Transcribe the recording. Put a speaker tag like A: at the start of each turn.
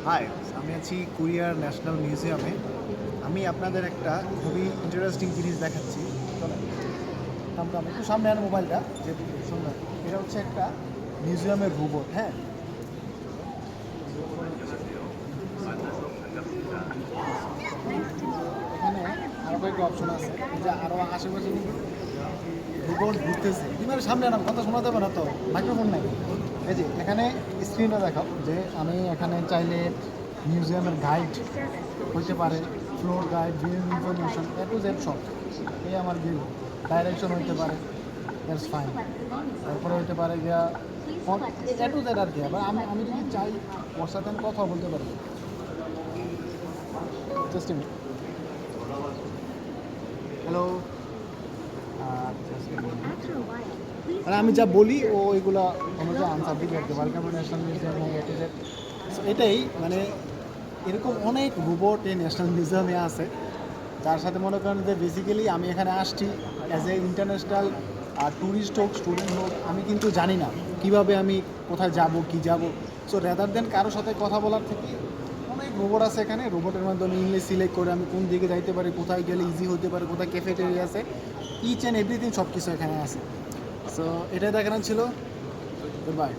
A: High, আমি আছি কোরিয়ার ন্যাশনাল মিউজিয়ামে। আমি আপনাদের একটা খুবই ইন্টারেস্টিং জিনিস দেখাচ্ছি। চলেন, কাম একটু সামনে আন মোবাইলটা, যে সুন্দর। এটা হচ্ছে একটা মিউজিয়ামের রোবট। হ্যাঁ, এখানে আরও কয়েকটা অপশন আছে, যে আরও আশেপাশে কিন্তু রোবট ঘুরতেছে। তুমি আর সামনে আনাম, কথা শোনা যাবে না তো, মাইক্রোফোন নাই। এই যে এখানে স্ক্রিনটা দেখাও, যে আমি এখানে চাইলে মিউজিয়ামের গাইড হইতে পারে, floor guide, view information, A to Z সব। এই আমার ভিউ ডাইরেকশন হইতে পারে, দ্যাটস ফাইন। তারপরে হইতে পারে গিয়া এ টু জেড আর কি। আবার আমি আমি যদি চাই ওর সাথে আমি কথা বলতে পারি। Just hello. মানে আমি যা বলি ও ওইগুলো অনুযায়ী আনসার দিবে আর কি। Welcome to national museum. So এটাই মানে এরকম অনেক রোবট এই ন্যাশনাল মিউজিয়ামে আছে, যার সাথে মনে করেন যে বেসিক্যালি আমি এখানে আসছি অ্যাজ এ ইন্টারন্যাশনাল ট্যুরিস্ট হোক, স্টুডেন্ট হোক, আমি কিন্তু জানি না কীভাবে আমি কোথায় যাব কি যাব। সো রেদার দেন কারোর সাথে কথা বলার থেকে অনেক রোবট আছে এখানে। রোবটের মাধ্যমে ইংলিশ সিলেক্ট করে আমি কোন দিকে যাইতে পারি, কোথায় গেলে ইজি হতে পারে, কোথায় ক্যাফেটেরিয়া আছে, ইচ অ্যান্ড এভরিথিং সব কিছু এখানে আছে। সো এটাই দেখানো ছিল। Good bye.